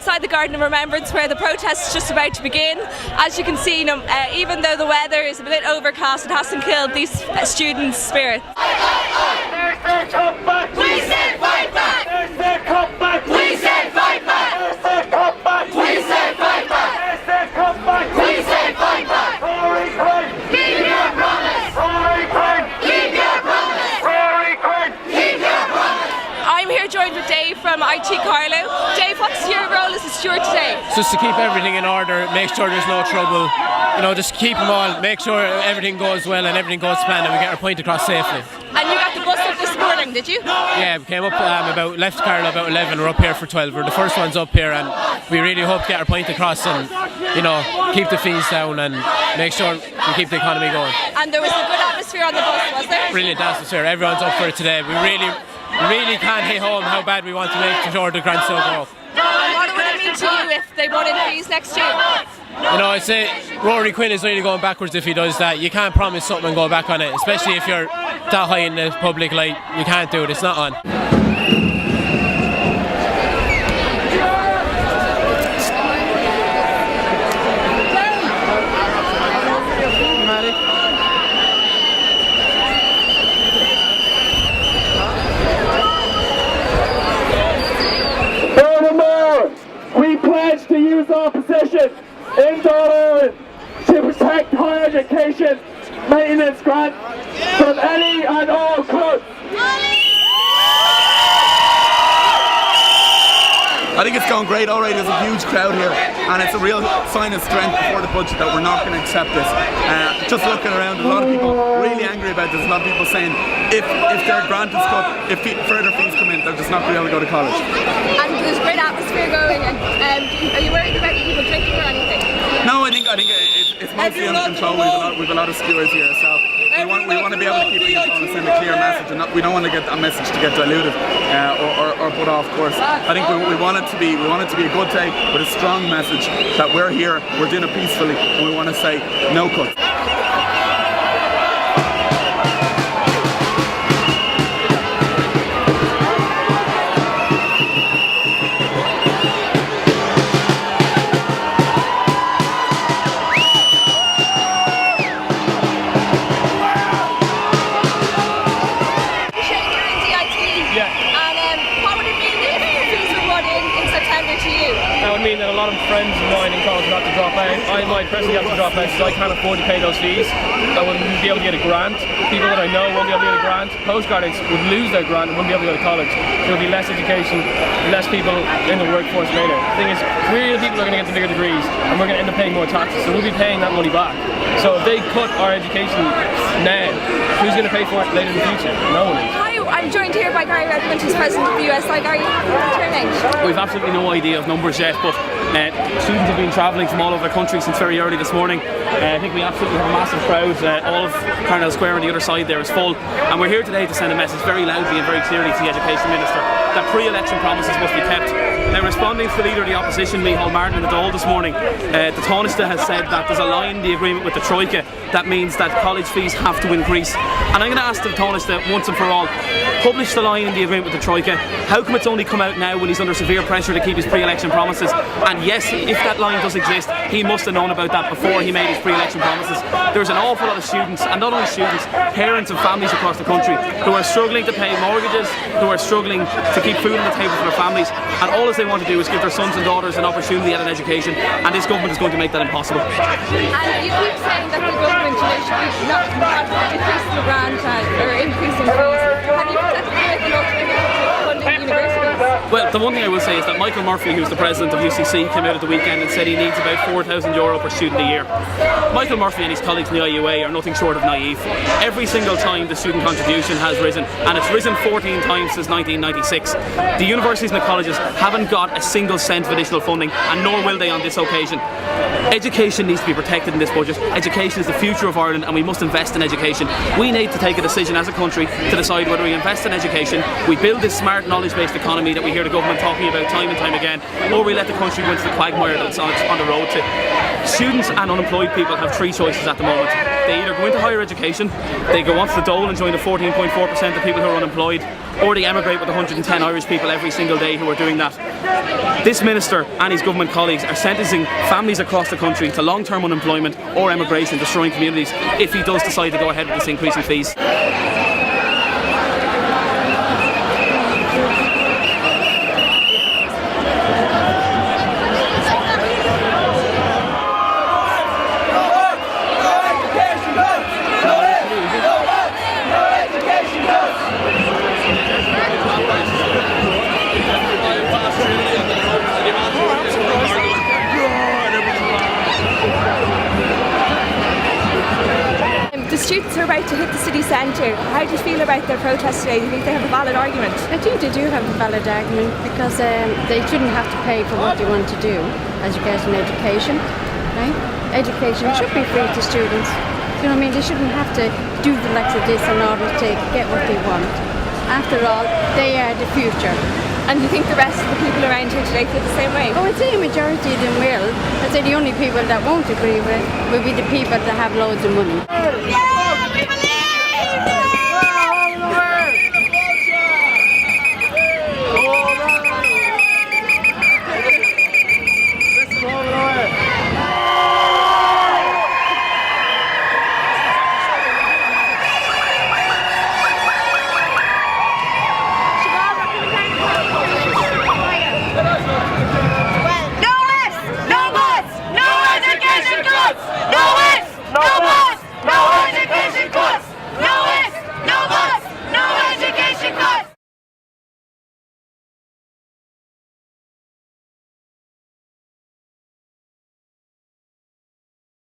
outside the Garden of Remembrance where the protest is just about to begin. As you can see, even though the weather is a bit overcast, it hasn't killed these students' spirit. There's their comeback! We said fight back! There's their comeback! We said fight back! There's their comeback! We said fight back! There's their comeback! We said fight back! Rory Quinn! Keep your promise! Rory Quinn! Keep your promise! Rory Quinn! Keep your promise! I'm here joined with Dave from IT Carlo. Dave, what's your role as a steward today? Just to keep everything in order, make sure there's no trouble, just keep them all, make sure everything goes well and everything goes to plan and we get our point across safely. And you got the bus up this morning, did you? Yeah, we came up left Carlo about 11, we're up here for 12, we're the first ones up here and we really hope to get our point across and, keep the fees down and make sure we keep the economy going. And there was a good atmosphere on the bus, was there? Brilliant atmosphere, everyone's up for it today. We really can't hit home how bad we want to make sure the grants don't go up. What would it mean to you if they brought in fees next year? I'd say Rory Quinn is really going backwards if he does that. You can't promise something and go back on it, especially if you're that high in the public light. You can't do it, it's not on. Furthermore, we pledge to use our position in Ireland to protect higher education maintenance grants from any and all cuts. I think it's going great already. There's a huge crowd here and it's a real sign of strength before the budget that we're not going to accept this. Just looking around, there's a lot of people really angry about this. A lot of people saying if their grant is cut, if further fees come in, they're just not going to be able to go to college. And there's a great atmosphere going and are you worried about people drinking or anything? No, I think it's mostly under control. We've a lot of stewards here, so we want to be able to keep things on and send a clear message, and we don't want to get that message to get diluted or put off course. I think we want it to be a good day with a strong message that we're here, we're doing it peacefully, and we want to say no cuts. That would mean that a lot of friends of mine in college would have to drop out. I might personally have to drop out because I can't afford to pay those fees. I wouldn't be able to get a grant. People that I know won't be able to get a grant. Postgraduates would lose their grant and wouldn't be able to go to college. There would be less education, less people in the workforce later. The thing is, we're the people that are going to get the bigger degrees and we're going to end up paying more taxes, so we'll be paying that money back. So if they cut our education now, who's going to pay for it later in the future? No one is. I'm joined here by Gary Redmond, who's president of the USI. Gary, what's your name? We've absolutely no idea of numbers yet, but students have been travelling from all over the country since very early this morning. I think we absolutely have a massive crowd. All of Carnell Square on the other side there is full, and we're here today to send a message very loudly and very clearly to the Education Minister that pre-election promises must be kept. Now, responding to the Leader of the Opposition, Micheál Martin, in the Dáil this morning, the Tánaiste has said that there's a line in the agreement with the Troika that means that college fees have to increase. And I'm going to ask the Tánaiste once and for all, publish the line in the agreement with the Troika. How come it's only come out now when he's under severe pressure to keep his pre-election promises? And yes, if that line does exist, he must have known about that before he made his pre-election promises. There's an awful lot of students, and not only students, parents and families across the country who are struggling to pay mortgages, who are struggling to keep food on the table for their families, and all they want to do is give their sons and daughters an opportunity at an education, and this government is going to make that impossible. And you keep saying that the government should not increasing the grant or increasing fees. Have you considered making alternatives to funding universities? Well, the one thing I will say is that Michael Murphy, who's the president of UCC, came out at the weekend and said he needs about €4,000 per student a year. Michael Murphy and his colleagues in the IUA are nothing short of naive. Every single time the student contribution has risen, and it's risen 14 times since 1996, the universities and the colleges haven't got a single cent of additional funding, and nor will they on this occasion. Education needs to be protected in this budget. Education is the future of Ireland, and we must invest in education. We need to take a decision as a country to decide whether we invest in education, we build this smart knowledge-based economy that we hear hear the government talking about time and time again, or we let the country go into the quagmire that it's on the road to. Students and unemployed people have three choices at the moment. They either go into higher education, they go onto the dole and join the 14.4% of people who are unemployed, or they emigrate with 110 Irish people every single day who are doing that. This minister and his government colleagues are sentencing families across the country to long-term unemployment or emigration, destroying communities, if he does decide to go ahead with this increase in fees. The students are about to hit the city centre. How do you feel about their protest today? Do you think they have a valid argument? I think they do have a valid argument because they shouldn't have to pay for what they want to do as regards an education. Right? Education should be free to students. You know what I mean? They shouldn't have to do the likes of this in order to get what they want. After all, they are the future. And do you think the rest of the people around here today feel the same way? Oh, I'd say a majority of them will. I'd say the only people that won't agree with will be the people that have loads of money. Yeah!